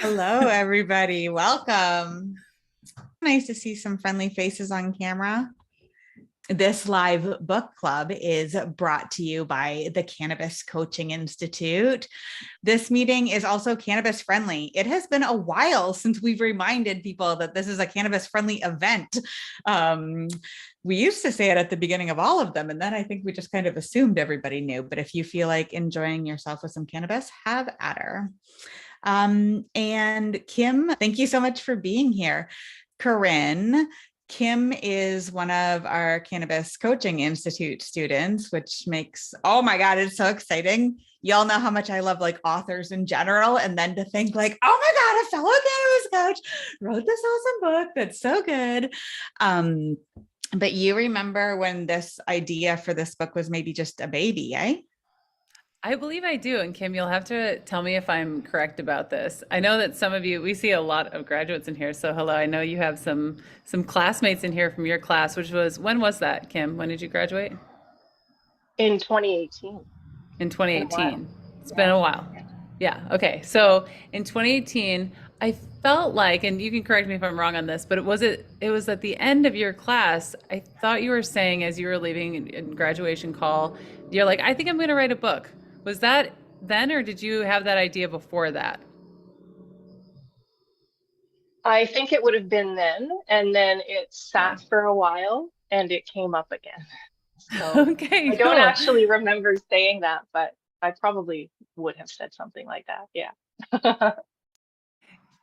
Hello, everybody. Welcome. Nice to see some friendly faces on camera. This live book club is brought to you by the Cannabis Coaching Institute. This meeting is also cannabis friendly. It has been a while since we've reminded people that this is a cannabis friendly event. Um, we used to say it at the beginning of all of them, and then I think we just kind of assumed everybody knew. But if you feel like enjoying yourself with some cannabis, have at her. And Kim, thank you so much for being here. Corinne, Kim is one of our Cannabis Coaching Institute students, which makes, oh my God, it's so exciting. Y'all know how much I love like authors in general. And then to think like, oh my God, a fellow cannabis coach wrote this awesome book. That's so good. But you remember when this idea for this book was maybe just a baby, eh? I believe I do. And Kim, you'll have to tell me if I'm correct about this. I know that some of you, we see a lot of graduates in here. So hello, I know you have some classmates in here from your class, which was, when was that, Kim? When did you graduate? In 2018. In Been a while. 2018. It's been Yeah. a while. Yeah. Okay. So in 2018, I felt like, and you can correct me if I'm wrong on this, but it was at the end of your class. I thought you were saying as you were leaving in graduation call, you're like, I think I'm going to write a book. Was that then, or did you have that idea before that? I think it would have been then, and then it Okay. sat for a while and it came up again. So Okay, I don't cool. actually remember saying that, but I probably would have said something like that. Yeah.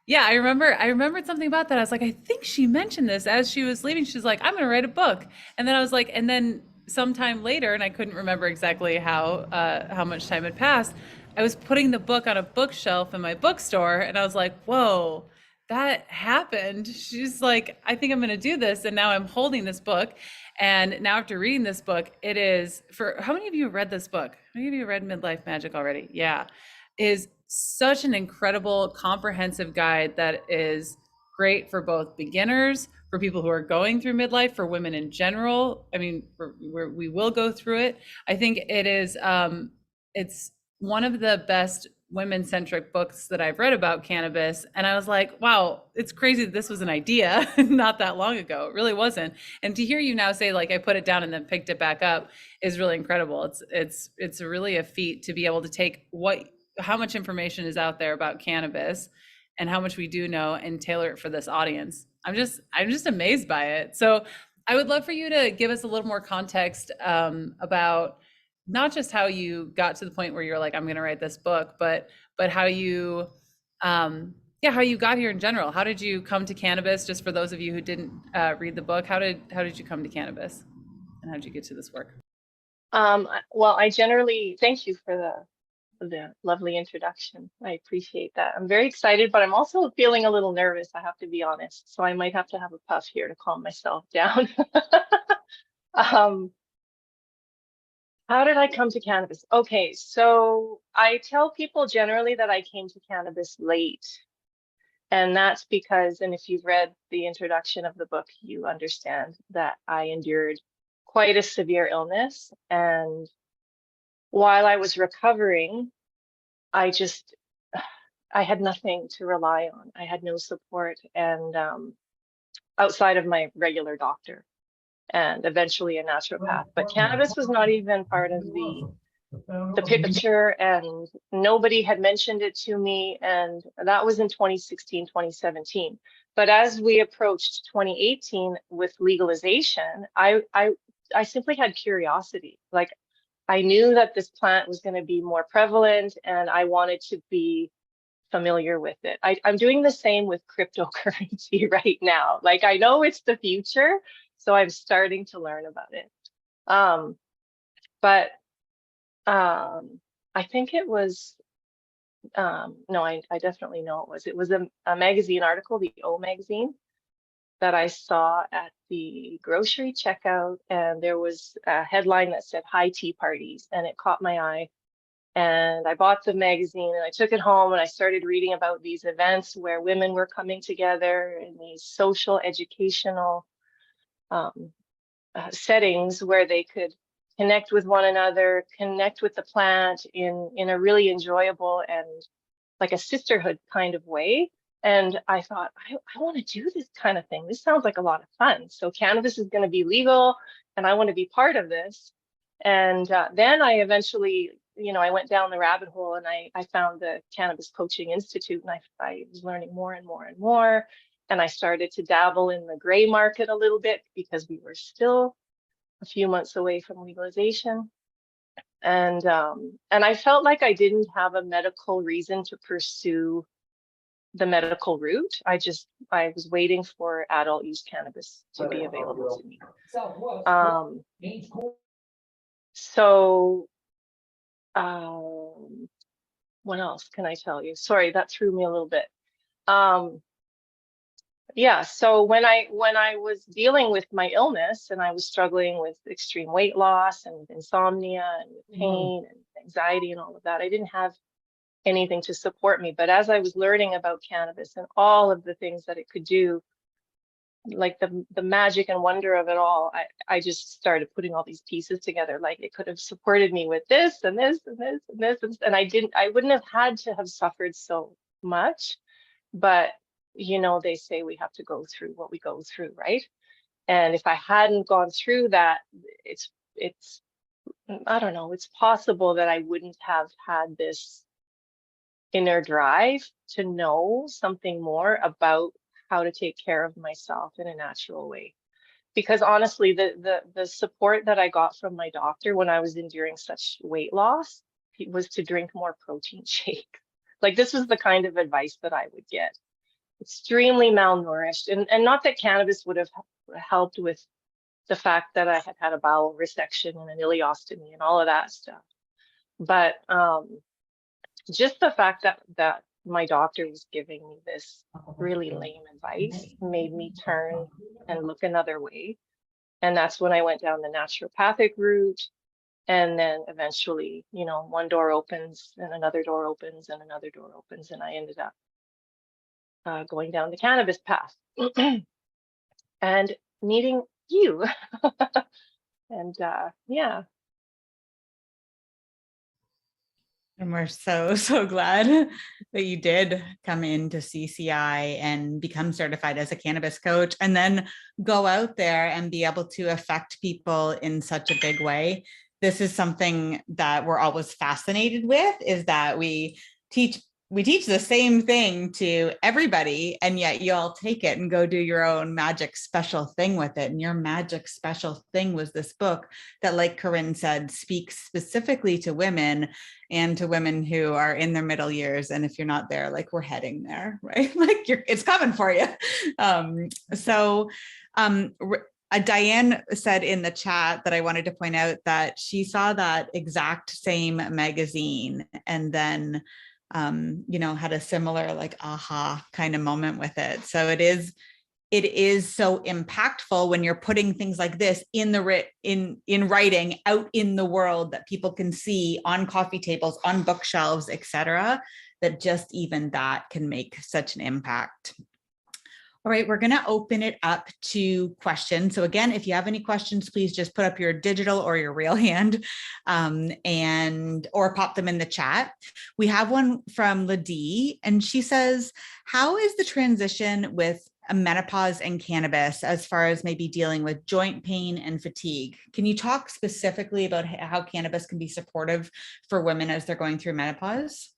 Yeah, I remembered something about that. I was like, I think she mentioned this as she was leaving. She's like, I'm going to write a book. And then I was like, and then sometime later, and I couldn't remember exactly how much time had passed. I was putting the book on a bookshelf in my bookstore, and I was like, whoa, that happened. She's like, I think I'm going to do this, and now I'm holding this book. And now after reading this book, it is for how many of you have read this book? How many of you read Midlife Magic already? Yeah, is such an incredible comprehensive guide that is great for both beginners, for people who are going through midlife, for women in general. I mean, we will go through it. I think it is it's one of the best women centric books that I've read about cannabis. And I was like, wow, it's crazy that this was an idea not that long ago. It really wasn't. And to hear you now say like I put it down and then picked it back up is really incredible. It's really a feat to be able to take what how much information is out there about cannabis and how much we do know and tailor it for this audience. I'm just amazed by it. So I would love for you to give us a little more context about not just how you got to the point where you're like, I'm going to write this book, but how you yeah, how you got here in general. How did you come to cannabis? Just for those of you who didn't read the book, how did you come to cannabis, and how did you get to this work? Well, I generally thank you for the lovely introduction. I appreciate that. I'm very excited, but I'm also feeling a little nervous, I have to be honest. So I might have to have a puff here to calm myself down. Um, how did I come to cannabis? Okay, so I tell people generally that I came to cannabis late. And that's because, and if you've read the introduction of the book, you understand that I endured quite a severe illness. And while I was recovering, I just, I had nothing to rely on. I had no support and outside of my regular doctor and eventually a naturopath. But cannabis was not even part of the picture, and nobody had mentioned it to me. And that was in 2016, 2017. But as we approached 2018 with legalization, I simply had curiosity. Like I knew that this plant was going to be more prevalent and I wanted to be familiar with it. I'm doing the same with cryptocurrency right now. Like I know it's the future, so I'm starting to learn about it. Um, but I think it was, no, I definitely know it was. It was a magazine article, the O magazine, that I saw at the grocery checkout. And there was a headline that said high tea parties, and it caught my eye. And I bought the magazine and I took it home and I started reading about these events where women were coming together in these social, educational um, settings where they could connect with one another, connect with the plant in a really enjoyable and like a sisterhood kind of way. And I thought, I want to do this kind of thing. This sounds like a lot of fun. So cannabis is going to be legal and I want to be part of this. And then I eventually, I went down the rabbit hole and I found the Cannabis Coaching Institute, and I was learning more and more and more. And I started to dabble in the gray market a little bit because we were still a few months away from legalization. And I felt like I didn't have a medical reason to pursue the medical route. I was waiting for adult use cannabis to be available to me. So what else can I tell you? Sorry, that threw me a little bit. Yeah, so when I was dealing with my illness and I was struggling with extreme weight loss and insomnia and pain and anxiety and all of that, I didn't have anything to support me. But as I was learning about cannabis and all of the things that it could do, like the magic and wonder of it all, I just started putting all these pieces together. Like it could have supported me with this and this and this and this, and I wouldn't have had to have suffered so much. But they say we have to go through what we go through, right? And if I hadn't gone through that, it's I don't know, it's possible that I wouldn't have had this inner drive to know something more about how to take care of myself in a natural way. Because honestly, the support that I got from my doctor when I was enduring such weight loss was to drink more protein shake. Like this was the kind of advice that I would get. Extremely malnourished, and not that cannabis would have helped with the fact that I had had a bowel resection and an ileostomy and all of that stuff, but just the fact that my doctor was giving me this really lame advice made me turn and look another way. And that's when I went down the naturopathic route. And then eventually, one door opens and another door opens and another door opens, and I ended up going down the cannabis path and meeting you. And yeah. And we're so glad that you did come into CCI and become certified as a cannabis coach, and then go out there and be able to affect people in such a big way. This is something that we're always fascinated with, is that we teach the same thing to everybody, and yet you all take it and go do your own magic special thing with it. And your magic special thing was this book that, like Corinne said, speaks specifically to women and to women who are in their middle years. And if you're not there, like we're heading there, right? Like it's coming for you. Diane said in the chat that I wanted to point out that she saw that exact same magazine and then had a similar like aha kind of moment with it. So it is so impactful when you're putting things like this in writing out in the world that people can see on coffee tables, on bookshelves, etc., that just even that can make such an impact. All right, we're going to open it up to questions. So again, if you have any questions, please just put up your digital or your real hand or pop them in the chat. We have one from Ladie, and she says, how is the transition with menopause and cannabis as far as maybe dealing with joint pain and fatigue? Can you talk specifically about how cannabis can be supportive for women as they're going through menopause?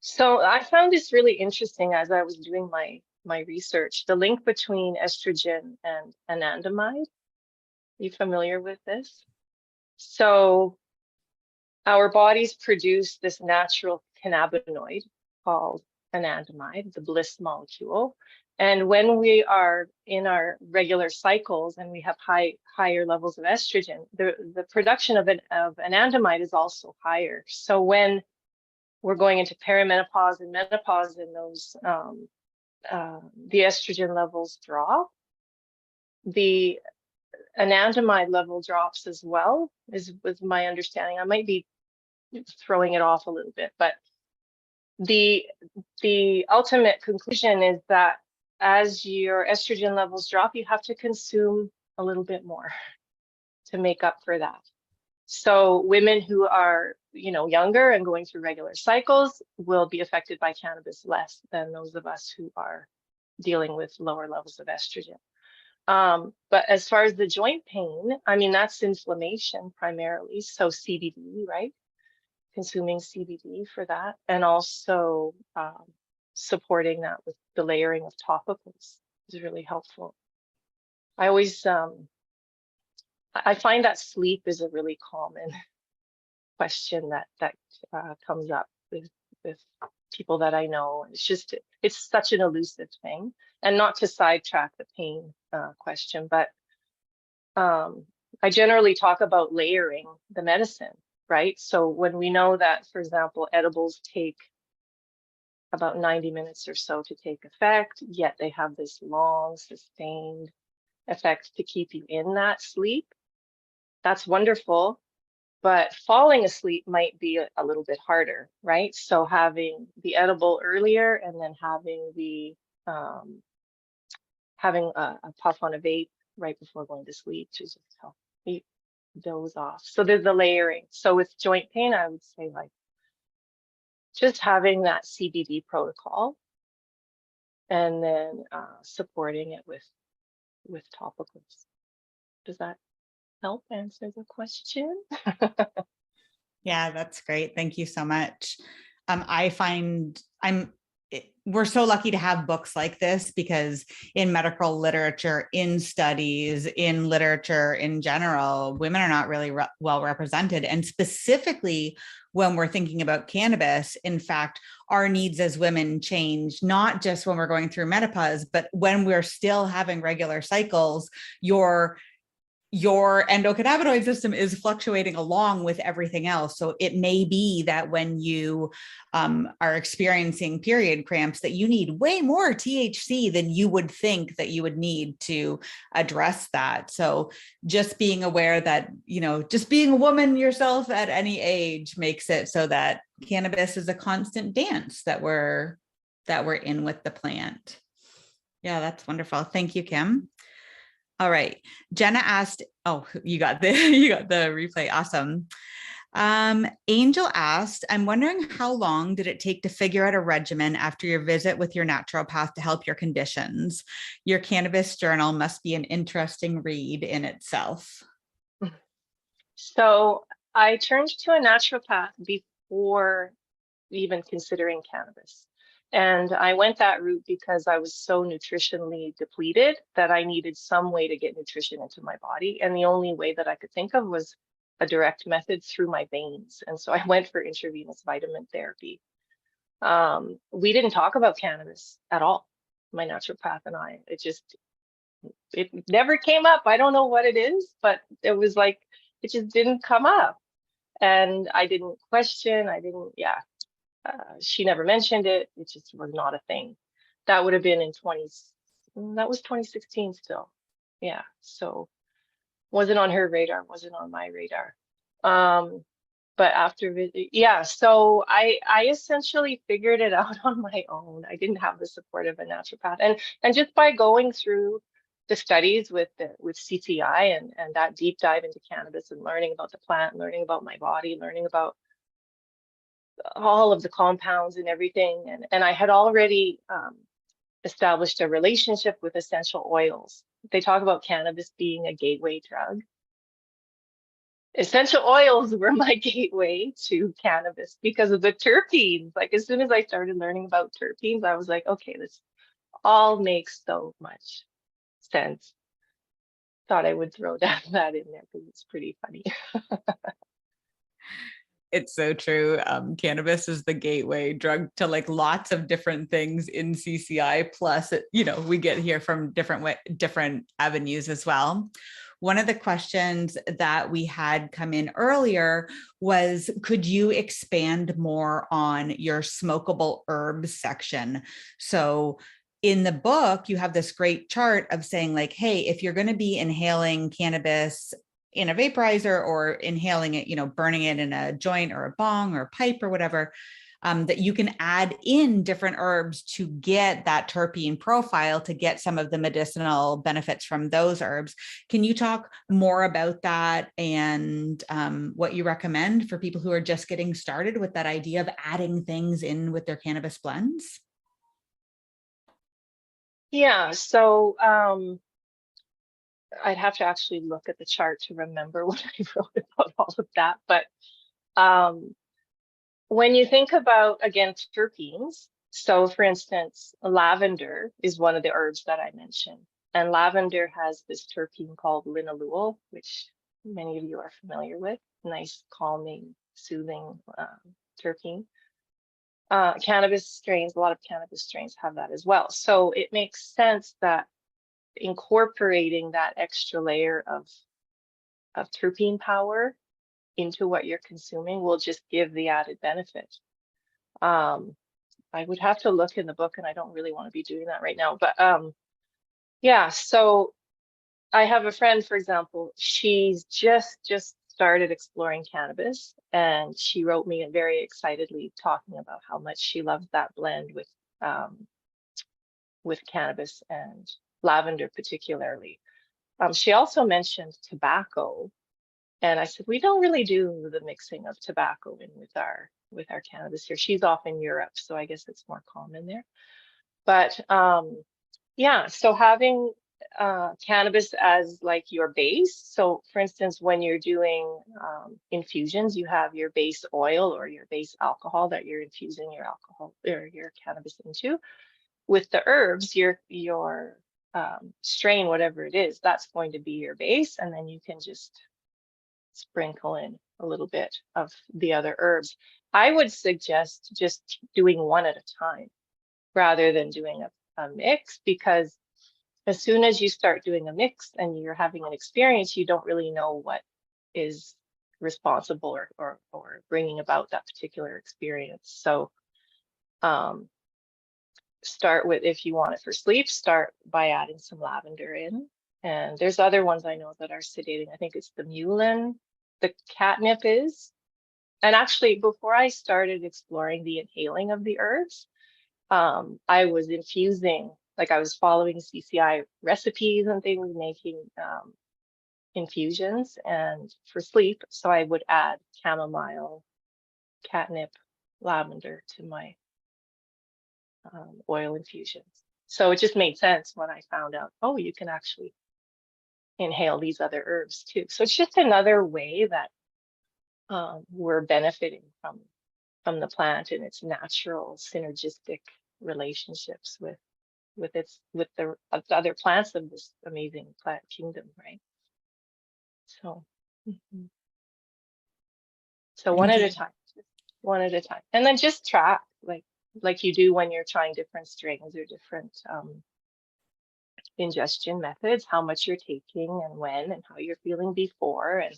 So I found this really interesting as I was doing my research, the link between estrogen and anandamide. Are you familiar with this? So our bodies produce this natural cannabinoid called anandamide, the bliss molecule. And when we are in our regular cycles and we have higher levels of estrogen, the production of anandamide is also higher. So when we're going into perimenopause and menopause, and those the estrogen levels drop, the anandamide level drops as well, was my understanding. I might be throwing it off a little bit, but the ultimate conclusion is that as your estrogen levels drop, you have to consume a little bit more to make up for that. So women who are, younger and going through regular cycles will be affected by cannabis less than those of us who are dealing with lower levels of estrogen. But as far as the joint pain, I mean, that's inflammation primarily. So CBD, right? Consuming CBD for that, and also supporting that with the layering of topicals is really helpful. I always, I find that sleep is a really common question that comes up with people that I know. It's such an elusive thing, and not to sidetrack the pain question, but I generally talk about layering the medicine, right? So when we know that, for example, edibles take about 90 minutes or so to take effect, yet they have this long, sustained effect to keep you in that sleep, that's wonderful. But falling asleep might be a little bit harder, right? So having the edible earlier and then having a puff on a vape right before going to sleep to just help me doze off. So there's the layering. So with joint pain, I would say like just having that CBD protocol and then supporting it with topicals. Does that help answer the question? Yeah, that's great. Thank you so much. I find we're so lucky to have books like this, because in medical literature, in studies, in literature in general, women are not really well represented. And specifically when we're thinking about cannabis, in fact, our needs as women change, not just when we're going through menopause, but when we're still having regular cycles. Your endocannabinoid system is fluctuating along with everything else. So it may be that when you are experiencing period cramps, that you need way more THC than you would think that you would need to address that. So just being aware that, just being a woman yourself at any age makes it so that cannabis is a constant dance that we're in with the plant. Yeah, that's wonderful. Thank you, Kim. All right. Jenna asked, oh, you got the replay. Awesome. Angel asked, I'm wondering how long did it take to figure out a regimen after your visit with your naturopath to help your conditions? Your cannabis journal must be an interesting read in itself. So I turned to a naturopath before even considering cannabis. And I went that route because I was so nutritionally depleted that I needed some way to get nutrition into my body. And the only way that I could think of was a direct method through my veins. And so I went for intravenous vitamin therapy. We didn't talk about cannabis at all, my naturopath and I. It never came up. I don't know what it is, but it was like, it just didn't come up. And I didn't question, she never mentioned it. It just was not a thing. That would have been that was 2016 still. Yeah. So wasn't on her radar, wasn't on my radar. But so I essentially figured it out on my own. I didn't have the support of a naturopath. And just by going through the studies with CCI and that deep dive into cannabis and learning about the plant, learning about my body, learning about all of the compounds and everything. And I had already established a relationship with essential oils. They talk about cannabis being a gateway drug. Essential oils were my gateway to cannabis because of the terpenes. Like as soon as I started learning about terpenes, I was like, okay, this all makes so much sense. Thought I would throw that in there because it's pretty funny. It's so true. Cannabis is the gateway drug to like lots of different things in CCI. Plus, we get here from different avenues as well. One of the questions that we had come in earlier was, could you expand more on your smokable herbs section? So in the book, you have this great chart of saying like, hey, if you're going to be inhaling cannabis in a vaporizer or inhaling it, burning it in a joint or a bong or a pipe or whatever, that you can add in different herbs to get that terpene profile, to get some of the medicinal benefits from those herbs. Can you talk more about that and what you recommend for people who are just getting started with that idea of adding things in with their cannabis blends? Yeah, so I'd have to actually look at the chart to remember what I wrote about all of that. But when you think about, again, terpenes, so for instance, lavender is one of the herbs that I mentioned. And lavender has this terpene called linalool, which many of you are familiar with. Nice, calming, soothing terpene. Cannabis strains, a lot of cannabis strains have that as well. So it makes sense that incorporating that extra layer of terpene power into what you're consuming will just give the added benefit. I would have to look in the book, and I don't really want to be doing that right now. But yeah, so I have a friend, for example, she's just started exploring cannabis, and she wrote me very excitedly talking about how much she loves that blend with cannabis and lavender particularly. She also mentioned tobacco, and I said we don't really do the mixing of tobacco in with our cannabis here. She's off in Europe, so I guess it's more common there. But yeah, so having cannabis as like your base. So for instance, when you're doing infusions, you have your base oil or your base alcohol that you're infusing your alcohol or your cannabis into. With the herbs, your strain, whatever it is, that's going to be your base, and then you can just sprinkle in a little bit of the other herbs. I would suggest just doing one at a time rather than doing a mix, because as soon as you start doing a mix and you're having an experience, you don't really know what is responsible or bringing about that particular experience. So start with, if you want it for sleep, start by adding some lavender in. And there's other ones I know that are sedating. I think it's the mullein, the catnip is. And actually, before I started exploring the inhaling of the herbs, I was infusing, like I was following CCI recipes and things, making infusions and for sleep. So I would add chamomile, catnip, lavender to my oil infusions. So it just made sense when I found out, oh, you can actually inhale these other herbs too. So it's just another way that we're benefiting from the plant and its natural synergistic relationships with the other plants of this amazing plant kingdom, right? So so one at a time, one at a time, and then just track like you do when you're trying different strains or different ingestion methods, how much you're taking and when and how you're feeling before and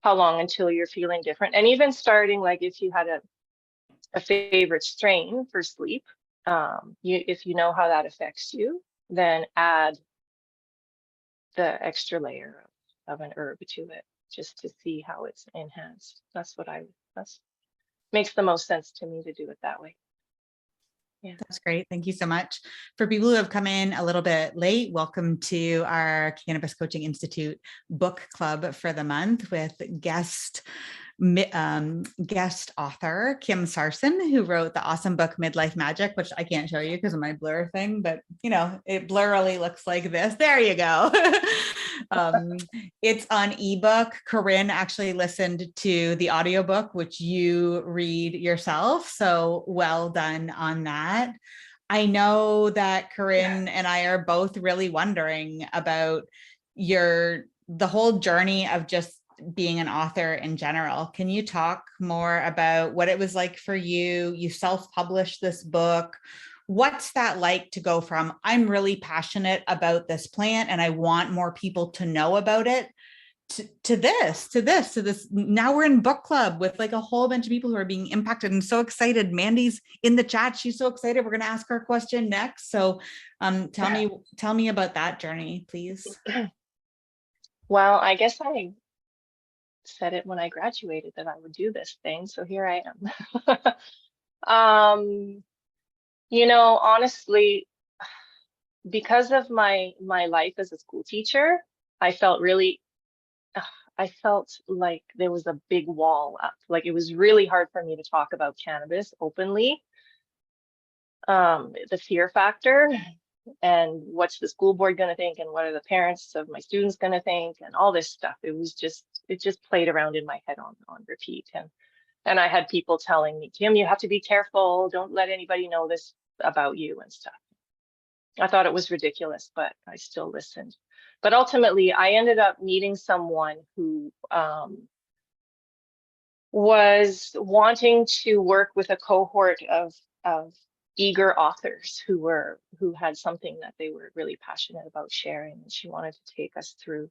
how long until you're feeling different. And even starting, like if you had a favorite strain for sleep, if you know how that affects you, then add the extra layer of an herb to it just to see how it's enhanced. That's makes the most sense to me to do it that way. Yeah. That's great. Thank you so much. For people who have come in a little bit late, welcome to our Cannabis Coaching Institute book club for the month with guest author Kim Sarsons, who wrote the awesome book Midlife Magic, which I can't show you because of my blur thing, but you know, it blurrily looks like this. There you go. It's on ebook. Corinne actually listened to the audiobook, which you read yourself. So well done on that. I know that Corinne and I are both really wondering about the whole journey of just being an author in general. Can you talk more about what it was like for you? You self-published this book. What's that like to go from, I'm really passionate about this plant and I want more people to know about it, to this. Now we're in book club with like a whole bunch of people who are being impacted and so excited. Mandy's in the chat. She's so excited. We're going to ask her question next. So tell me about that journey, please. Well, I guess I said it when I graduated that I would do this thing. So here I am. Honestly, because of my life as a school teacher, I felt really, I felt like there was a big wall up. Like it was really hard for me to talk about cannabis openly. The fear factor and what's the school board going to think and what are the parents of my students going to think and all this stuff. It just played around in my head on repeat. And I had people telling me, Kim, you have to be careful. Don't let anybody know this about you and stuff. I thought it was ridiculous, but I still listened. But ultimately, I ended up meeting someone who was wanting to work with a cohort of eager authors who had something that they were really passionate about sharing. And she wanted to take us through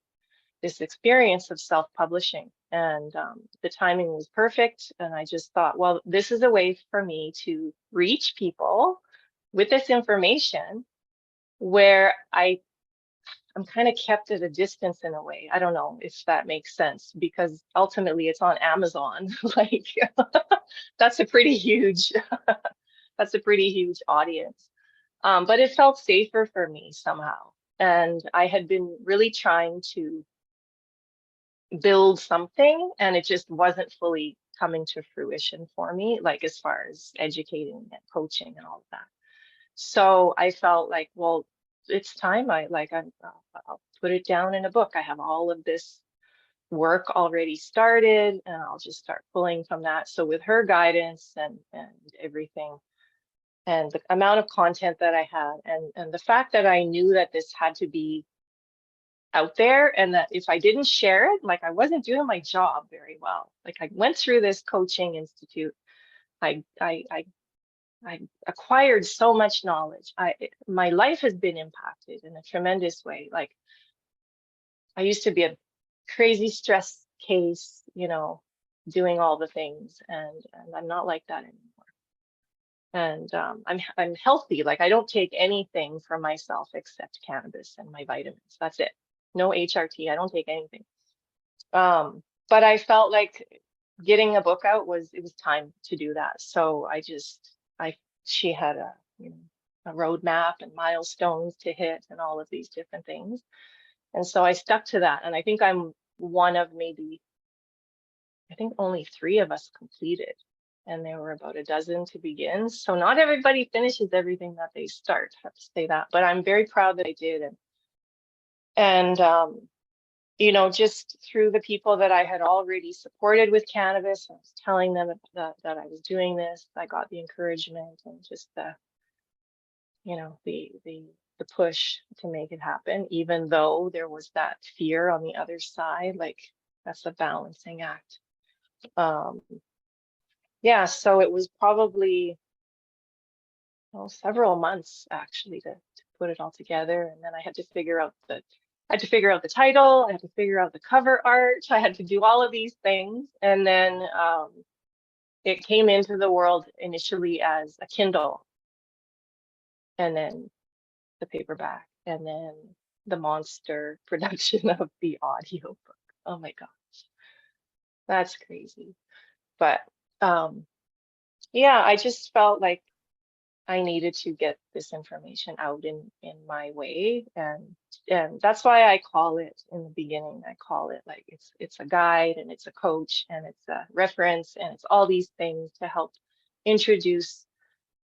this experience of self-publishing. And the timing was perfect. And I just thought, well, this is a way for me to reach people with this information where I'm kind of kept at a distance in a way. I don't know if that makes sense, because ultimately it's on Amazon. Like that's a pretty huge that's a pretty huge audience. But it felt safer for me somehow. And I had been really trying to build something, and it just wasn't fully coming to fruition for me, like as far as educating and coaching and all of that. So I felt like, well, it's time. I'll put it down in a book. I have all of this work already started, and I'll just start pulling from that. So with her guidance and everything, and the amount of content that I had, and the fact that I knew that this had to be out there, and that if I didn't share it, like I wasn't doing my job very well. Like I went through this coaching institute. I acquired so much knowledge. My life has been impacted in a tremendous way. Like I used to be a crazy stress case, doing all the things, and I'm not like that anymore. And I'm healthy. Like I don't take anything for myself except cannabis and my vitamins. That's it. No HRT. I don't take anything. But I felt like getting a book out it was time to do that. So she had a roadmap and milestones to hit and all of these different things. And so I stuck to that. And I think I'm one of I think only 3 of us completed. And there were about a dozen to begin. So not everybody finishes everything that they start, I have to say that. But I'm very proud that I did. And just through the people that I had already supported with cannabis, I was telling them that I was doing this, I got the encouragement and just the push to make it happen, even though there was that fear on the other side. Like that's a balancing act. Yeah, so it was probably several months actually to put it all together, and then I had to figure out the title, I had to figure out the cover art, I had to do all of these things, and then it came into the world initially as a Kindle, and then the paperback, and then the monster production of the audiobook. Oh my gosh, that's crazy. But yeah, I just felt like I needed to get this information out in my way, and that's why I call it in the beginning. I call it like it's a guide, and it's a coach, and it's a reference, and it's all these things to help introduce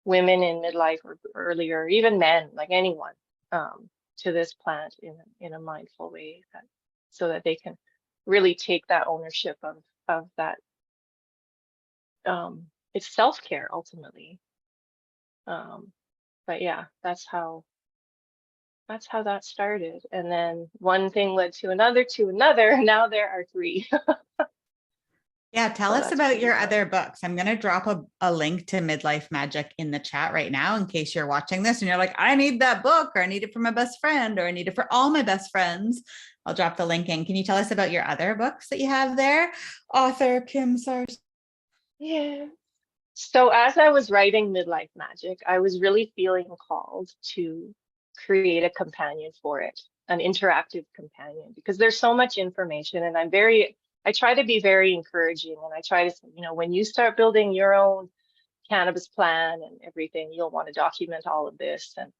women in midlife or earlier, even men, like anyone, to this plant in a mindful way, so that they can really take that ownership of that. It's self-care ultimately. But yeah, that's how that started. And then one thing led to another, Now there are 3. Yeah, tell So us that's about pretty your fun. other books. I'm going to drop a link to Midlife Magic in the chat right now in case you're watching this and you're like, I need that book, or I need it for my best friend, or I need it for all my best friends. I'll drop the link in. Can you tell us about your other books that you have there? Author Kim Sarsons. Yeah. So as I was writing Midlife Magic, I was really feeling called to create a companion for it, an interactive companion, because there's so much information, and I try to be very encouraging, and I try to say, when you start building your own cannabis plan and everything, you'll want to document all of this. And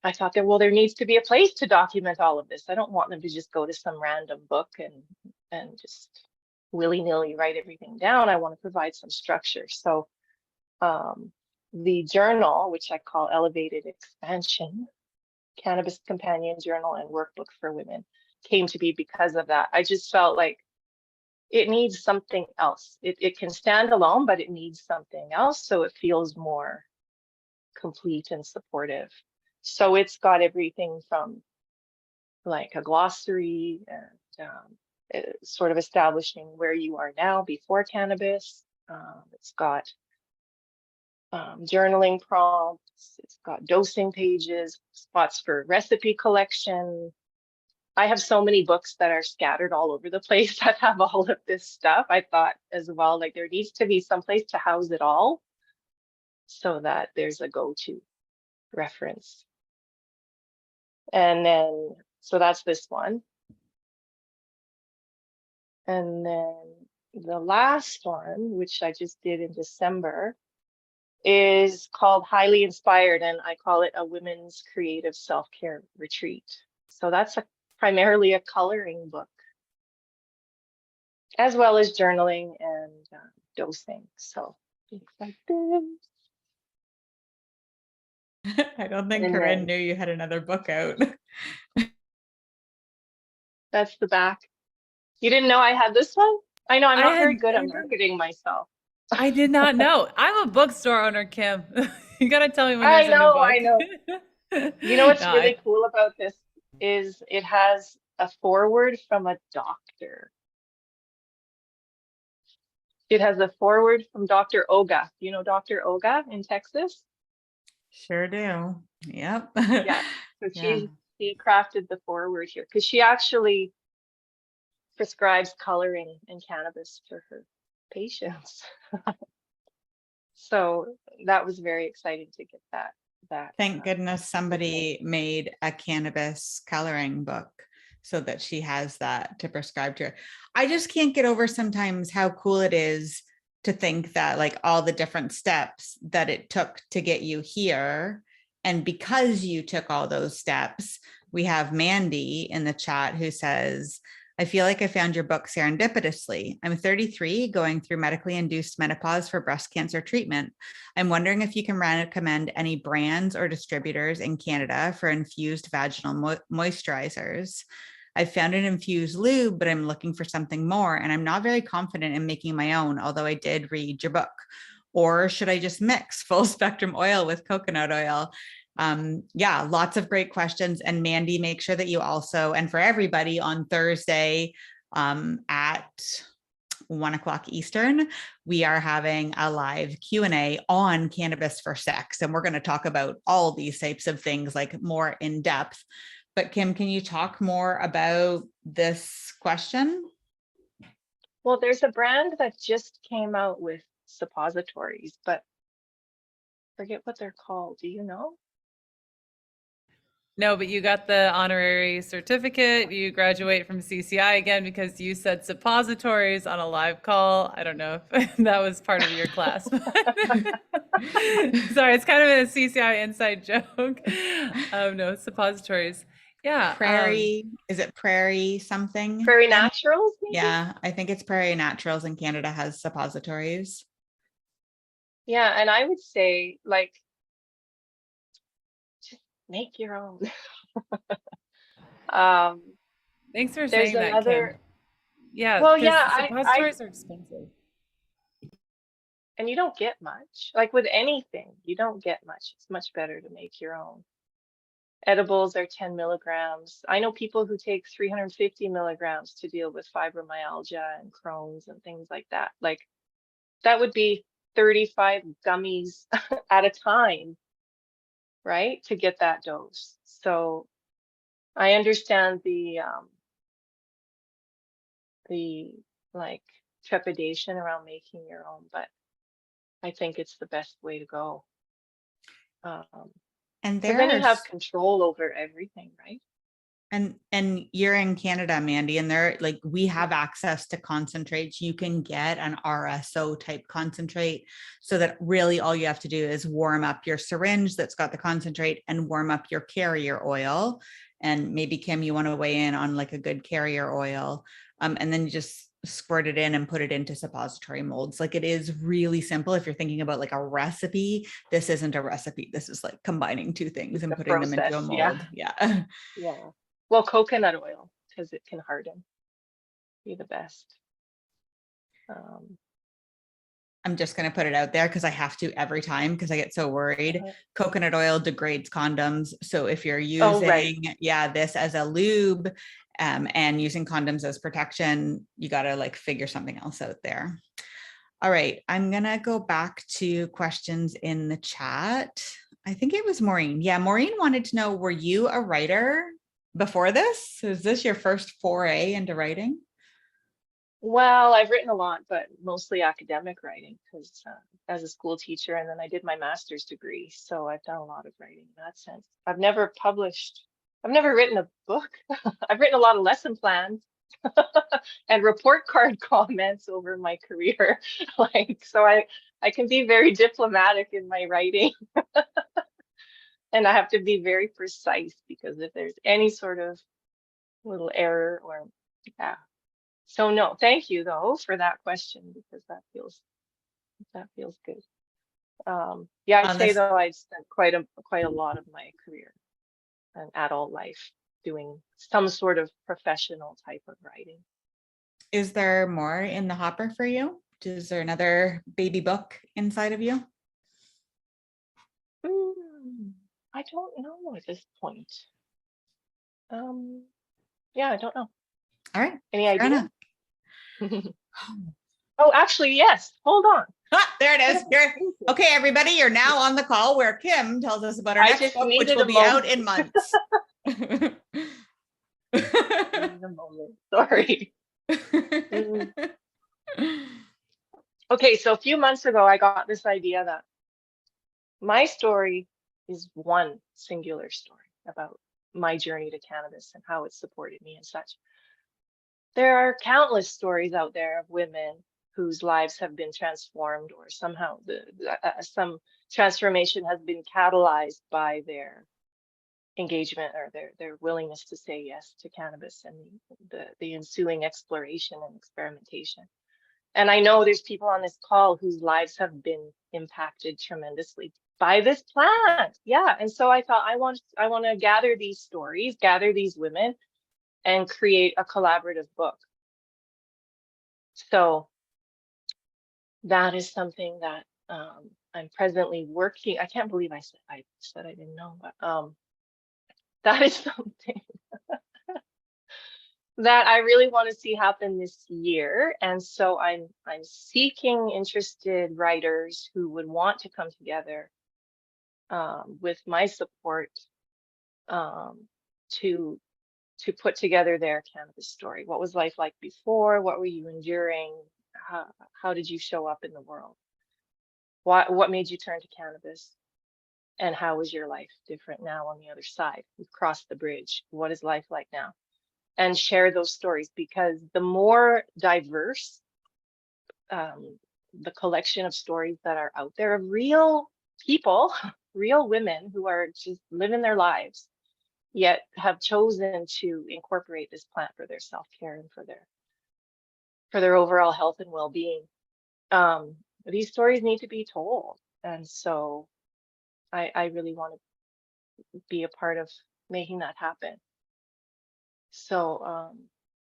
I thought that, well, there needs to be a place to document all of this. I don't want them to just go to some random book and just willy-nilly write everything down. I want to provide some structure. So the journal, which I call Elevated Expansion, Cannabis Companion Journal and Workbook for Women, came to be because of that. I just felt like it needs something else. It can stand alone, but it needs something else so it feels more complete and supportive. So it's got everything from like a glossary and sort of establishing where you are now before cannabis. It's got journaling prompts. It's got dosing pages, spots for recipe collection. I have so many books that are scattered all over the place that have all of this stuff. I thought as well, like there needs to be some place to house it all so that there's a go-to reference. And then, so that's this one. And then the last one, which I just did in December, is called Highly Inspired, and I call it a women's creative self-care retreat. So that's primarily a coloring book, as well as journaling and dosing. So things like this. I don't think And Corinne then knew you had another book out. that's the back. You didn't know I had this one? I know I'm not very good at I marketing myself. I did not know. I'm a bookstore owner, Kim. You got to tell me when there's a new book. I know. You know what's No, really cool about this is it has a foreword from a doctor. It has a foreword from Dr. Oga. You know Dr. Oga in Texas? Sure do. Yep. Yeah. So she crafted the foreword here because she actually prescribes coloring and cannabis for her patients. So that was very exciting to get that. Thank goodness somebody made a cannabis coloring book so that she has that to prescribe to her. I just can't get over sometimes how cool it is to think that like all the different steps that it took to get you here. And because you took all those steps, we have Mandy in the chat who says, I feel like I found your book serendipitously. I'm 33, going through medically induced menopause for breast cancer treatment. I'm wondering if you can recommend any brands or distributors in Canada for infused vaginal moisturizers. I found an infused lube, but I'm looking for something more, and I'm not very confident in making my own, although I did read your book. Or should I just mix full spectrum oil with coconut oil? Yeah, lots of great questions. And Mandy, make sure that you also, and for everybody on Thursday at 1 o'clock Eastern, we are having a live Q&A on cannabis for sex. And we're going to talk about all these types of things like more in depth. But Kim, can you talk more about this question? Well, there's a brand that just came out with suppositories, but forget what they're called. Do you know? No, but you got the honorary certificate. You graduate from CCI again because you said suppositories on a live call. I don't know if that was part of your class. Sorry, it's kind of a CCI inside joke. No, suppositories. Yeah. Prairie, is it Prairie something? Prairie Naturals, maybe? Yeah, I think it's Prairie Naturals in Canada has suppositories. Yeah, and I would say like just make your own. Thanks for There's saying that, another. Kim. Yeah, Well, because yeah, suppositories are expensive. and you don't get much. Like with anything, you don't get much. It's much better to make your own. Edibles are 10 milligrams. I know people who take 350 milligrams to deal with fibromyalgia and Crohn's and things like that. Like that would be 35 gummies at a time, right? To get that dose. So I understand the like trepidation around making your own, but I think it's the best way to go. And Because then you have control over everything, right? And you're in Canada, Mandy, and there, like, we have access to concentrates. You can get an RSO type concentrate, so that really all you have to do is warm up your syringe that's got the concentrate and warm up your carrier oil. And maybe, Kim, you want to weigh in on like a good carrier oil. And then you just squirt it in and put it into suppository molds. Like, it is really simple. If you're thinking about like a recipe, this isn't a recipe. This is like combining two things and The putting them into a process, yeah. mold. Yeah. Yeah. Well, coconut oil, because it can harden, be the best. I'm just going to put it out there because I have to every time, because I get so worried. Uh-huh. Coconut oil degrades condoms. So if you're Oh, right. using, this as a lube, and using condoms as protection, you got to like figure something else out there. All right. I'm going to go back to questions in the chat. I think it was Maureen. Yeah. Maureen wanted to know, were you a writer before this? Is this your first foray into writing? Well, I've written a lot, but mostly academic writing, because as a school teacher, and then I did my master's degree. So I've done a lot of writing in that sense. I've never written a book. I've written a lot of lesson plans and report card comments over my career. So I can be very diplomatic in my writing. And I have to be very precise, because if there's any sort of little error or, yeah. So no, thank you though for that question, because that feels good. Yeah, I'd say though I'd spent quite a lot of my career and adult life doing some sort of professional type of writing. Is there more in the hopper for you? Is there another baby book inside of you? I don't know at this point. Yeah, I don't know. All right. Any idea? Oh, actually, yes. Hold on. There it is. Okay, everybody, you're now on the call where Kim tells us about her next book, which will be out in months. Needed a moment. Sorry. Okay, so a few months ago, I got this idea that my story is one singular story about my journey to cannabis and how it supported me and such. There are countless stories out there of women whose lives have been transformed, or somehow some transformation has been catalyzed by their engagement or their willingness to say yes to cannabis and the ensuing exploration and experimentation. And I know there's people on this call whose lives have been impacted tremendously by this plant. Yeah. And so I thought I want to gather these stories, gather these women, and create a collaborative book. So that is something that I'm presently working. I can't believe I said I didn't know, but that is something that I really want to see happen this year. And so I'm seeking interested writers who would want to come together with my support to put together their cannabis story. What was life like before? What were you enduring? How did you show up in the world? What made you turn to cannabis? And how is your life different now on the other side? We've crossed the bridge. What is life like now? And share those stories, because the more diverse the collection of stories that are out there of real people, real women who are just living their lives, yet have chosen to incorporate this plant for their self-care and for their overall health and well-being. These stories need to be told. And so I really want to be a part of making that happen. So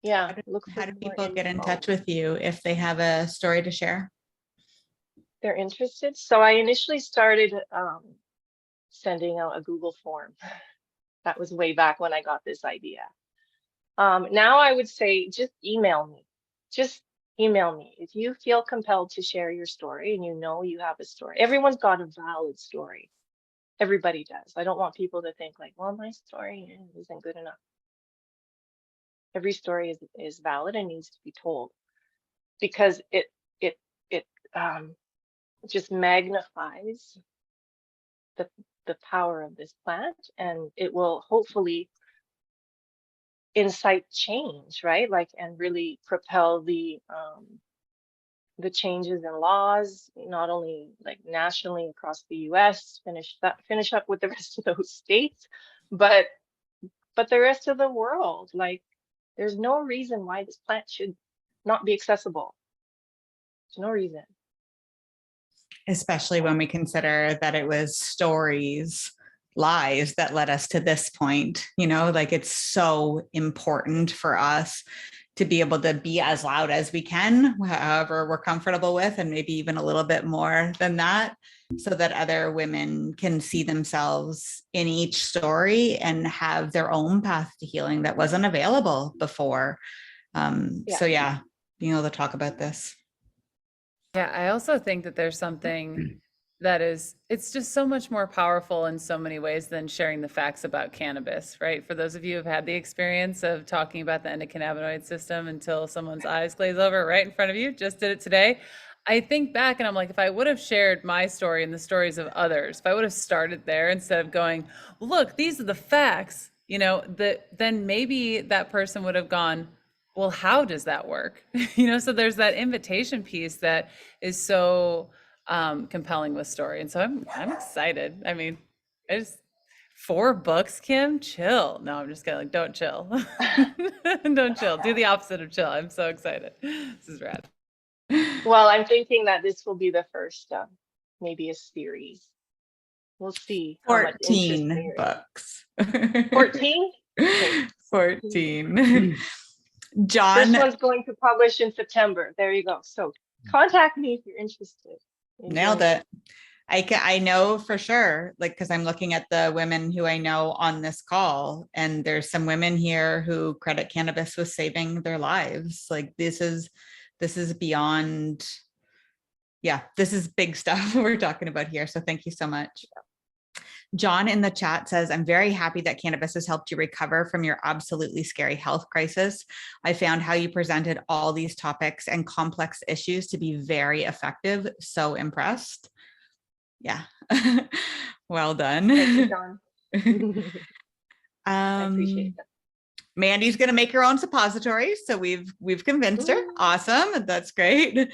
yeah, how do people get in touch with you if they have a story to share? They're interested. So I initially started sending out a Google form. That was way back when I got this idea. Now I would say just email me. Just email me. If you feel compelled to share your story and you know you have a story. Everyone's got a valid story. Everybody does. I don't want people to think like, well, my story isn't good enough. Every story is valid and needs to be told, because it just magnifies the power of this plant, and it will hopefully incite change, right? Like, and really propel the changes in laws, not only like nationally across the US, finish up with the rest of those states, but the rest of the world. Like, there's no reason why this plant should not be accessible. There's no reason. Especially when we consider that it was stories, lies that led us to this point, like it's so important for us to be able to be as loud as we can, however we're comfortable with, and maybe even a little bit more than that, so that other women can see themselves in each story and have their own path to healing that wasn't available before. So yeah, being able to talk about this. Yeah, I also think that there's something that it's just so much more powerful in so many ways than sharing the facts about cannabis, right? For those of you who've had the experience of talking about the endocannabinoid system until someone's eyes glaze over right in front of you, just did it today. I think back and I'm like, if I would have shared my story and the stories of others, if I would have started there instead of going, look, these are the facts, then maybe that person would have gone, well, how does that work? So there's that invitation piece that is so compelling with story. And so I'm excited. I mean, I just 4 books, Kim, chill. No, I'm just kidding. Like, don't chill. Don't chill. Do the opposite of chill. I'm so excited. This is rad. Well, I'm thinking that this will be the first, maybe a series. We'll see how much interest 14 there books. is. 14? Okay. 14. John. First one's going to publish in September. There you go. So contact me if you're interested. Nailed it. I know for sure, like, because I'm looking at the women who I know on this call, and there's some women here who credit cannabis with saving their lives. Like, this is beyond, this is big stuff we're talking about here. So thank you so much. John in the chat says, I'm very happy that cannabis has helped you recover from your absolutely scary health crisis. I found how you presented all these topics and complex issues to be very effective. So impressed. Yeah. Well done. Thank you, John. I appreciate that. Mandy's going to make her own suppositories. So we've convinced her. Awesome. That's great.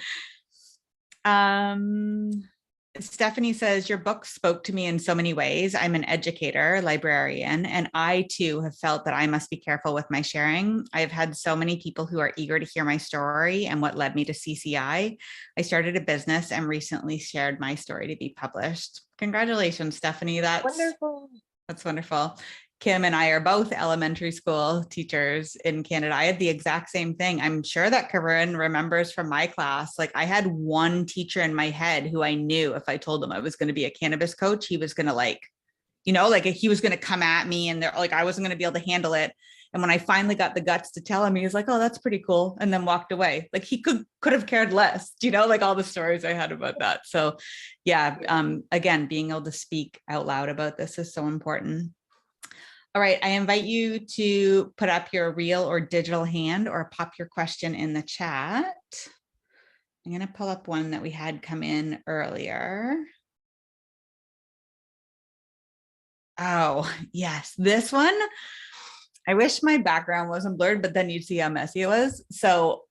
Stephanie says, your book spoke to me in so many ways. I'm an educator, librarian, and I too have felt that I must be careful with my sharing. I've had so many people who are eager to hear my story and what led me to CCI. I started a business and recently shared my story to be published. Congratulations, Stephanie. That's wonderful. That's wonderful. Kim and I are both elementary school teachers in Canada. I had the exact same thing. I'm sure that Corinne remembers from my class. Like, I had one teacher in my head who I knew if I told him I was going to be a cannabis coach, he was going to he was going to come at me, and I wasn't going to be able to handle it. And when I finally got the guts to tell him, he was like, oh, that's pretty cool. And then walked away. Like, he could have cared less, like all the stories I had about that. So again, being able to speak out loud about this is so important. All right, I invite you to put up your real or digital hand or pop your question in the chat. I'm going to pull up one that we had come in earlier. Oh, yes, this one. I wish my background wasn't blurred, but then you'd see how messy it was. So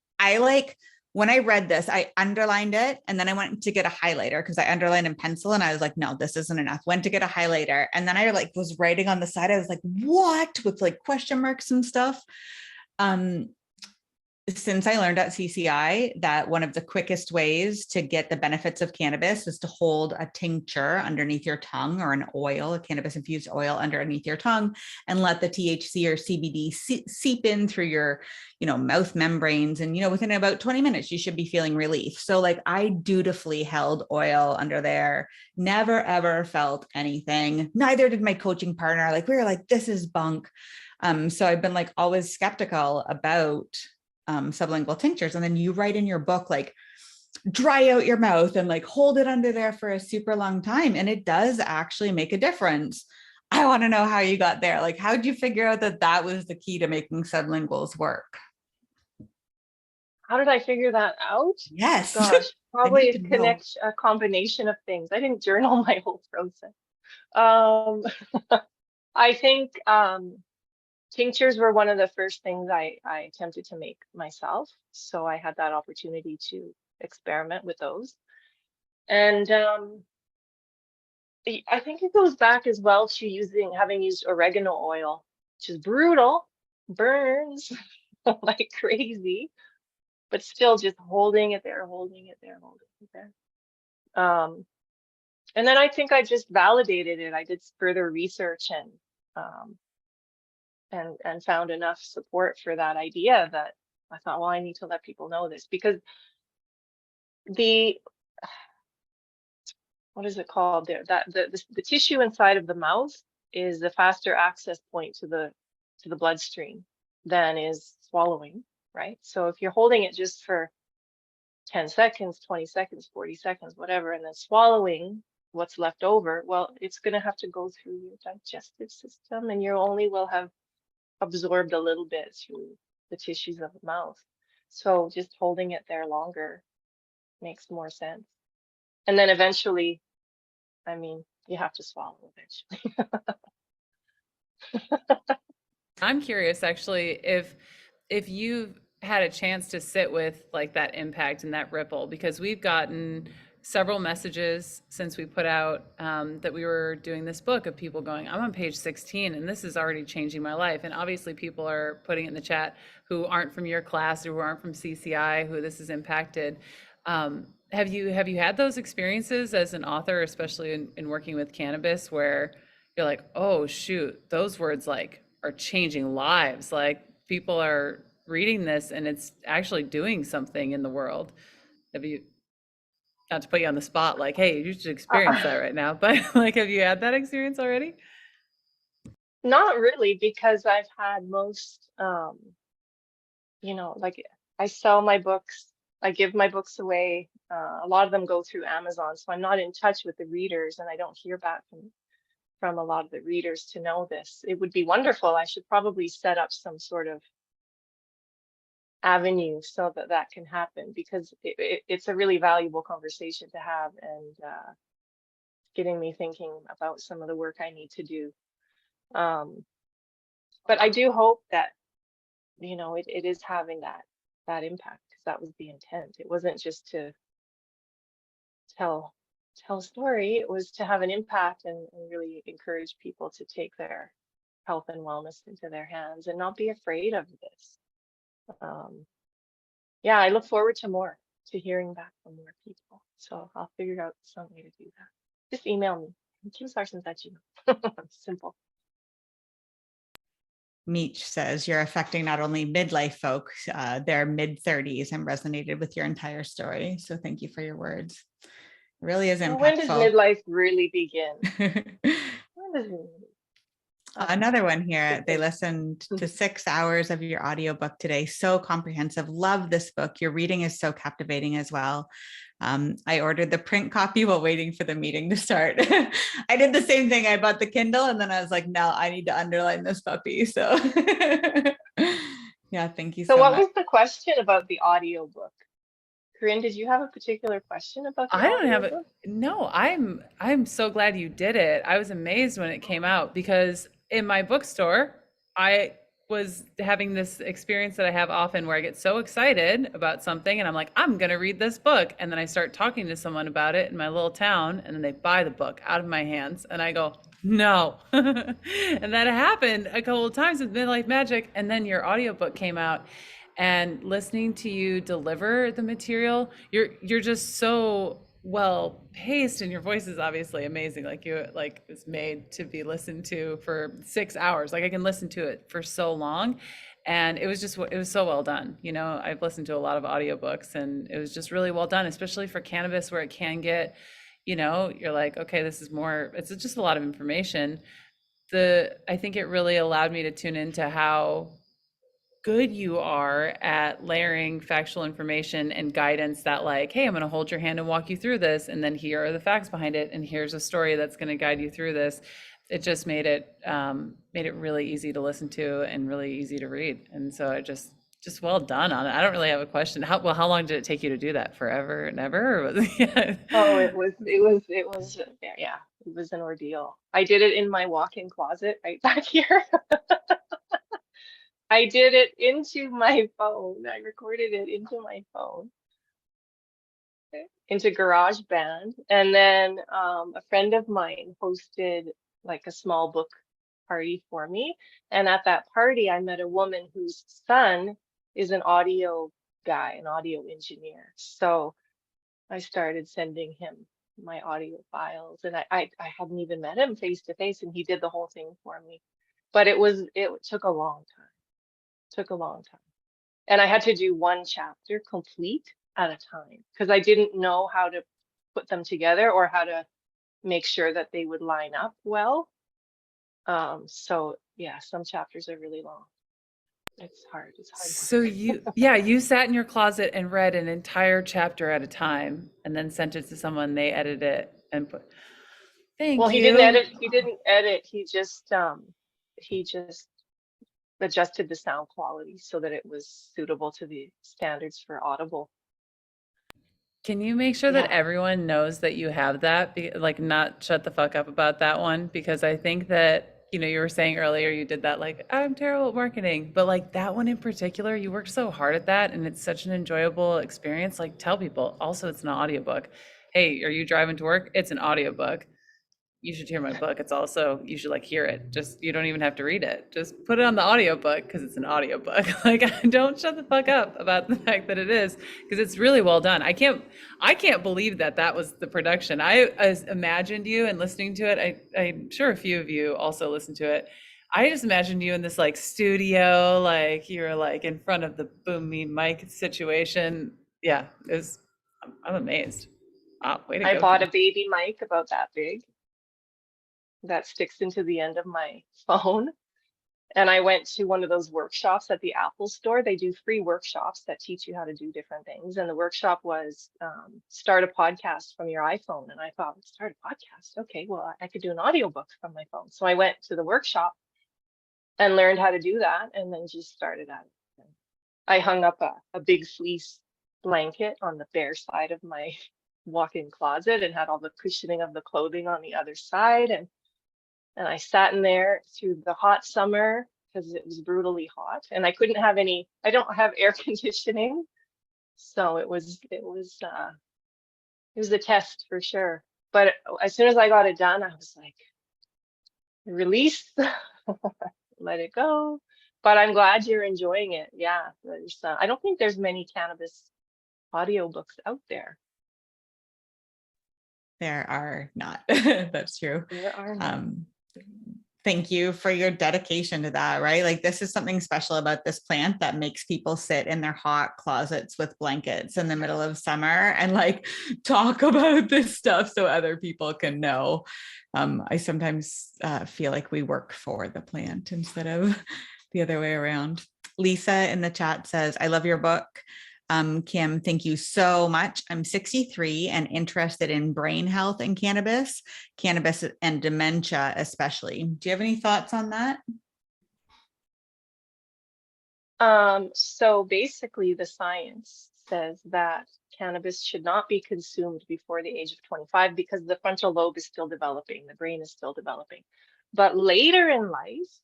when I read this, I underlined it, and then I went to get a highlighter because I underlined in pencil, and I was like, no, this isn't enough. Went to get a highlighter, and then I was writing on the side. I was like, what? With question marks and stuff. Since I learned at CCI that one of the quickest ways to get the benefits of cannabis is to hold a tincture underneath your tongue, or an oil, a cannabis infused oil underneath your tongue, and let the THC or CBD seep in through your, mouth membranes. And, within about 20 minutes, you should be feeling relief. So I dutifully held oil under there, never, ever felt anything. Neither did my coaching partner. We were like, this is bunk. So I've been always skeptical about sublingual tinctures. And then you write in your book, dry out your mouth and hold it under there for a super long time. And it does actually make a difference. I want to know how you got there. How did you figure out that was the key to making sublinguals work? How did I figure that out? Yes. Gosh, probably a combination of things. I didn't journal my whole process. I think Tinctures were one of the first things I attempted to make myself. So I had that opportunity to experiment with those. And I think it goes back as well to having used oregano oil, which is brutal, burns like crazy, but still just holding it there, holding it there, holding it there. And then I think I just validated it. I did further research and found enough support for that idea that I thought, well, I need to let people know this, because the what is it called there? That the tissue inside of the mouth is the faster access point to the bloodstream than is swallowing, right? So if you're holding it just for 10 seconds, 20 seconds, 40 seconds, whatever, and then swallowing what's left over, well, it's going to have to go through your digestive system, and you only will have absorbed a little bit through the tissues of the mouth. So just holding it there longer makes more sense. And then eventually, I mean, you have to swallow eventually. I'm curious actually if you've had a chance to sit with like that impact and that ripple, because we've gotten several messages since we put out that we were doing this book of people going, I'm on page 16 and this is already changing my life. And obviously people are putting it in the chat who aren't from your class or who aren't from CCI, who this has impacted. Have you had those experiences as an author, especially in working with cannabis, where you're like, oh shoot, those words like are changing lives. Like people are reading this and it's actually doing something in the world. Have you, not to put you on the spot, like, hey, you should experience that right now, but like, have you had that experience already? Not really, because I've had most, like I sell my books, I give my books away. A lot of them go through Amazon, so I'm not in touch with the readers, and I don't hear back from a lot of the readers to know this. It would be wonderful. I should probably set up some sort of avenue so that that can happen, because it's a really valuable conversation to have, and getting me thinking about some of the work I need to do. But I do hope that, it is having that impact, because that was the intent. It wasn't just to tell a story, it was to have an impact and really encourage people to take their health and wellness into their hands and not be afraid of this. Yeah, I look forward to hearing back from more people. So I'll figure out some way to do that. Just email me, Kim Sarsons at Gmail. Simple. Meech says you're affecting not only midlife folks, their mid-30s, and resonated with your entire story. So thank you for your words. It really is impactful. Well, when does midlife really begin? When does it really? Another one here. They listened to 6 hours of your audiobook today. So comprehensive. Love this book. Your reading is so captivating as well. I ordered the print copy while waiting for the meeting to start. I did the same thing. I bought the Kindle and then I was like, no, I need to underline this puppy. So yeah, thank you so much. So what was the question about the audiobook? Corinne, did you have a particular question about the I don't have it. audiobook? No, I'm so glad you did it. I was amazed when it came out, because in my bookstore, I was having this experience that I have often where I get so excited about something and I'm like, I'm going to read this book. And then I start talking to someone about it in my little town, and then they buy the book out of my hands and I go, no. And that happened a couple of times with Midlife Magic. And then your audiobook came out, and listening to you deliver the material, you're just so well paced, and your voice is obviously amazing. Like it's made to be listened to for 6 hours. Like I can listen to it for so long, and it was so well done. I've listened to a lot of audiobooks and it was just really well done, especially for cannabis, where it can get, you're like, okay, this is more, it's just a lot of information. I think it really allowed me to tune into how good you are at layering factual information and guidance, that like, hey, I'm going to hold your hand and walk you through this, and then here are the facts behind it, and here's a story that's going to guide you through this. It just made it really easy to listen to and really easy to read. And so it just well done on it. I don't really have a question. How long did it take you to do that? Forever and ever? Or was it, yeah. Oh, it was yeah, it was an ordeal. I did it in my walk-in closet right back here. I did it into my phone. I recorded it into my phone, into GarageBand. And then a friend of mine hosted like a small book party for me. And at that party, I met a woman whose son is an audio guy, an audio engineer. So I started sending him my audio files, and I hadn't even met him face to face, and he did the whole thing for me. But it took a long time. Took a long time. And I had to do one chapter complete at a time because I didn't know how to put them together or how to make sure that they would line up well. So yeah, some chapters are really long. It's hard. It's hard So work. you sat in your closet and read an entire chapter at a time and then sent it to someone, they edit it and put, Well, thank he didn't you. edit. He didn't edit. He just adjusted the sound quality so that it was suitable to the standards for Audible. Can you make sure that Yeah. everyone knows that you have that? Like, not shut the fuck up about that one? Because I think that, you were saying earlier you did that, like, I'm terrible at marketing, but like that one in particular, you worked so hard at that and it's such an enjoyable experience. Like, tell people. Also, it's an audiobook. Hey, are you driving to work? It's an audiobook. You should hear my book. It's also, you should like hear it. Just, you don't even have to read it. Just put it on the audiobook because it's an audiobook. Like, don't shut the fuck up about the fact that it is, because it's really well done. I can't believe that that was the production. I imagined you, and listening to it, I'm sure a few of you also listened to it. I just imagined you in this like studio, like you're like in front of the boom mean mic situation. Yeah, I'm amazed. Wow, way to I go, bought a Kim. baby mic about that big that sticks into the end of my phone. And I went to one of those workshops at the Apple store. They do free workshops that teach you how to do different things. And the workshop was start a podcast from your iPhone. And I thought, start a podcast. Okay, well, I could do an audiobook from my phone. So I went to the workshop and learned how to do that and then just started at it. I hung up a big fleece blanket on the bare side of my walk-in closet and had all the cushioning of the clothing on the other side. And I sat in there through the hot summer because it was brutally hot and I couldn't have I don't have air conditioning. So it was a test for sure. But as soon as I got it done, I was like, release, let it go. But I'm glad you're enjoying it. Yeah, I don't think there's many cannabis audiobooks out there. There are not. That's true. There are not. Thank you for your dedication to that, right? Like, this is something special about this plant that makes people sit in their hot closets with blankets in the middle of summer and like talk about this stuff so other people can know. I sometimes feel like we work for the plant instead of the other way around. Lisa in the chat says, I love your book. Kim, thank you so much. I'm 63 and interested in brain health and cannabis and dementia, especially. Do you have any thoughts on that? So basically the science says that cannabis should not be consumed before the age of 25 because the frontal lobe is still developing, the brain is still developing. But later in life,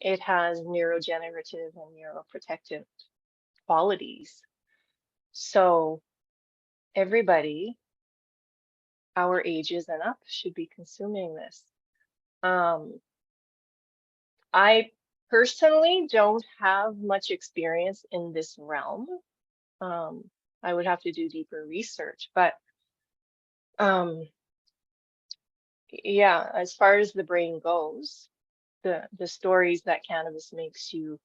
it has neurogenerative and neuroprotective qualities. So everybody, our ages and up, should be consuming this. I personally don't have much experience in this realm. I would have to do deeper research, but yeah, as far as the brain goes, the stories that cannabis makes you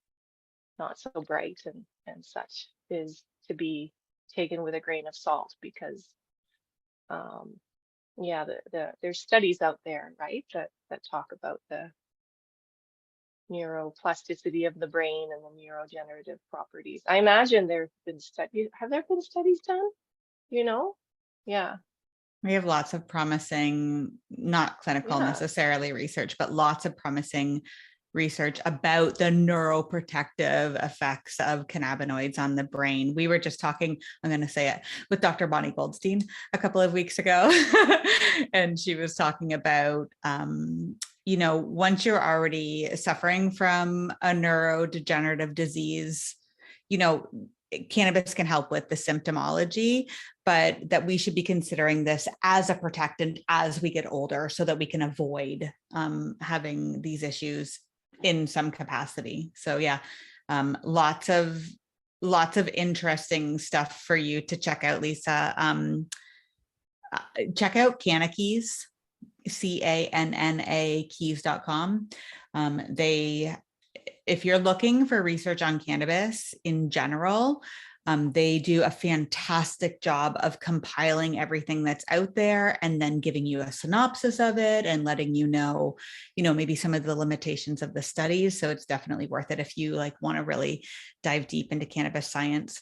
not so bright and such is to be taken with a grain of salt because yeah, there's studies out there, right, that talk about the neuroplasticity of the brain and the neurogenerative properties. I imagine there have been studies. Have there been studies done? Yeah. We have lots of promising, not clinical necessarily research, but lots of promising research about the neuroprotective effects of cannabinoids on the brain. We were just talking, I'm going to say it, with Dr. Bonnie Goldstein a couple of weeks ago. And she was talking about once you're already suffering from a neurodegenerative disease, cannabis can help with the symptomology, but that we should be considering this as a protectant as we get older so that we can avoid having these issues in some capacity. So yeah, lots of interesting stuff for you to check out, Lisa. Check out Cannakeys, CANNA keys.com. If you're looking for research on cannabis in general, they do a fantastic job of compiling everything that's out there and then giving you a synopsis of it and letting maybe some of the limitations of the studies. So it's definitely worth it if you want to really dive deep into cannabis science.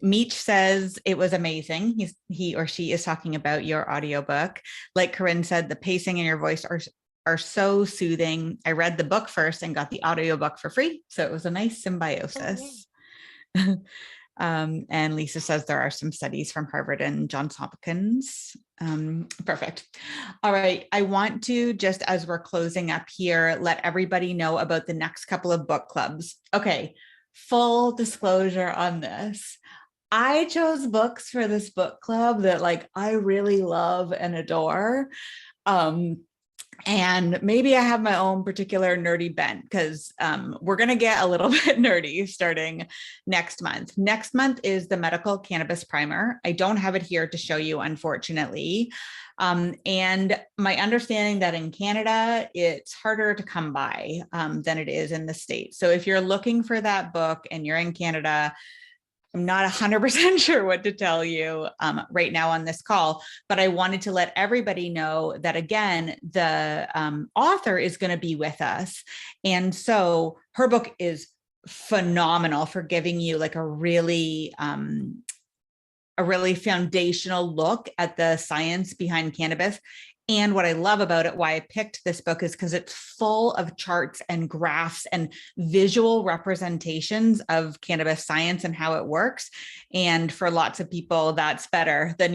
Meech says it was amazing. He or she is talking about your audiobook. Like Corinne said, the pacing in your voice are so soothing. I read the book first and got the audiobook for free. So it was a nice symbiosis. Oh, yeah. And Lisa says there are some studies from Harvard and Johns Hopkins. Perfect. All right. I want to, just as we're closing up here, let everybody know about the next couple of book clubs. Okay. Full disclosure on this. I chose books for this book club that I really love and adore. And maybe I have my own particular nerdy bent because we're going to get a little bit nerdy starting next month. Next month is the Medical Cannabis Primer. I don't have it here to show you, unfortunately. And my understanding that in Canada, it's harder to come by than it is in the States. So if you're looking for that book and you're in Canada, I'm not 100% sure what to tell you right now on this call, but I wanted to let everybody know that, again, the author is going to be with us. And so her book is phenomenal for giving you a really foundational look at the science behind cannabis. And what I love about it, why I picked this book, is because it's full of charts and graphs and visual representations of cannabis science and how it works. And for lots of people, that's better than,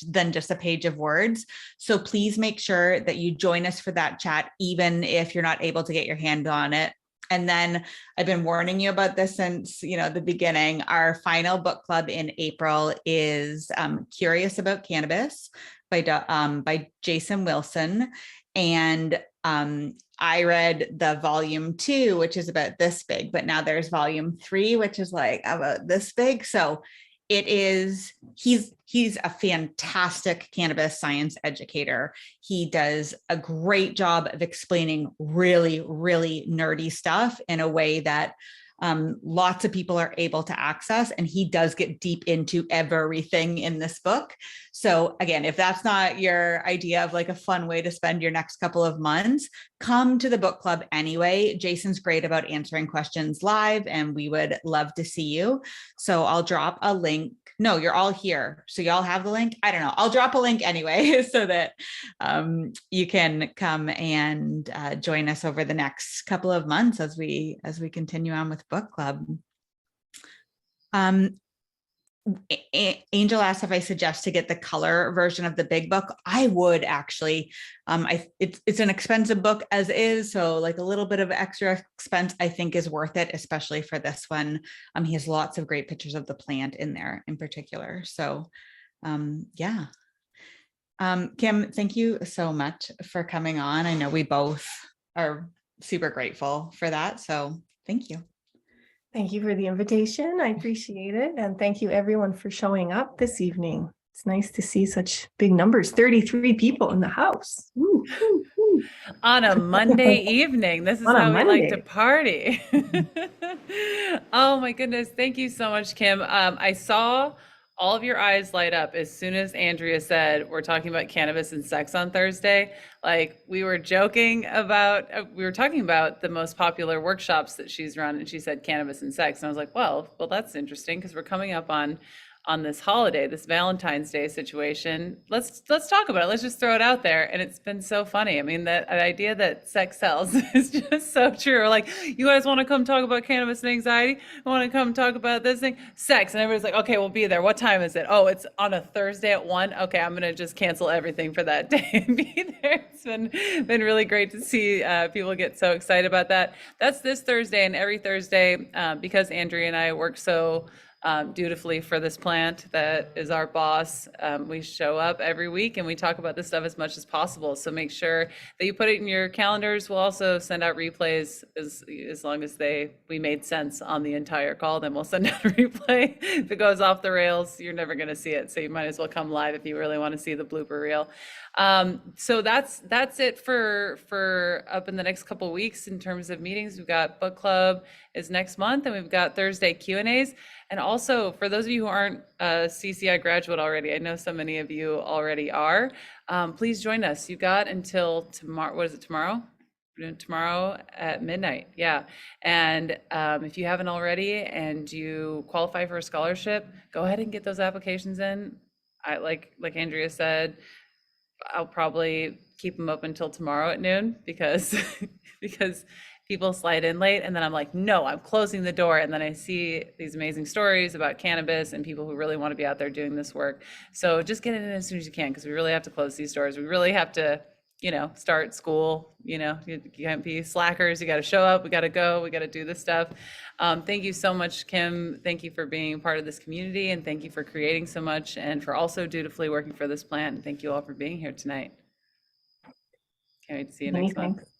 than just a page of words. So please make sure that you join us for that chat, even if you're not able to get your hand on it. And then I've been warning you about this since, the beginning. Our final book club in April is Curious About Cannabis by Jason Wilson. And I read the volume 2, which is about this big, but now there's volume 3, which is about this big. So he's a fantastic cannabis science educator. He does a great job of explaining really, really nerdy stuff in a way that lots of people are able to access, and he does get deep into everything in this book. So again, if that's not your idea of a fun way to spend your next couple of months, come to the book club anyway. Jason's great about answering questions live, and we would love to see you. So I'll drop a link. No, you're all here. So y'all have the link. I don't know. I'll drop a link anyway so that you can come and join us over the next couple of months as we continue on with book club. Angel asked if I suggest to get the color version of the big book. I would actually. It's an expensive book as is, so a little bit of extra expense I think is worth it, especially for this one. He has lots of great pictures of the plant in there in particular. So yeah. Kim, thank you so much for coming on. I know we both are super grateful for that. So thank you. Thank you for the invitation. I appreciate it. And thank you everyone for showing up this evening. It's nice to see such big numbers, 33 people in the house. Woo, woo, woo. On a Monday evening. This is how we like to party. Oh my goodness. Thank you so much, Kim. I saw all of your eyes light up as soon as Andrea said, we're talking about cannabis and sex on Thursday. We were talking about the most popular workshops that she's run, and she said cannabis and sex. And I was like, well, that's interesting because we're coming up on on this holiday, this Valentine's Day situation. Let's talk about it. Let's just throw it out there. And it's been so funny. I mean, that idea that sex sells is just so true. Like, you guys want to come talk about cannabis and anxiety? You want to come talk about this thing? Sex. And everybody's like, okay, we'll be there. What time is it? Oh, it's on a Thursday at 1. Okay, I'm gonna just cancel everything for that day and be there. It's been really great to see people get so excited about that. That's this Thursday, and every Thursday, because Andrea and I work so dutifully for this plant that is our boss. We show up every week and we talk about this stuff as much as possible. So make sure that you put it in your calendars. We'll also send out replays as long as we made sense on the entire call. Then we'll send out a replay. If it goes off the rails, you're never going to see it. So you might as well come live if you really want to see the blooper reel. So that's it for up in the next couple of weeks in terms of meetings. We've got book club is next month, and we've got Thursday Q&As. And also, for those of you who aren't a CCI graduate already, I know so many of you already are, please join us. You got until tomorrow. What is it, tomorrow? Tomorrow at midnight. Yeah. And if you haven't already and you qualify for a scholarship, go ahead and get those applications in. Like Andrea said, I'll probably keep them open until tomorrow at noon because people slide in late, and then I'm like, no, I'm closing the door. And then I see these amazing stories about cannabis and people who really want to be out there doing this work. So just get it in as soon as you can, because we really have to close these doors. We really have to, start school. You can't be slackers. You got to show up. We got to go. We got to do this stuff. Thank you so much, Kim. Thank you for being part of this community, and thank you for creating so much, and for also dutifully working for this plant. And thank you all for being here tonight. Can't wait to see you next month.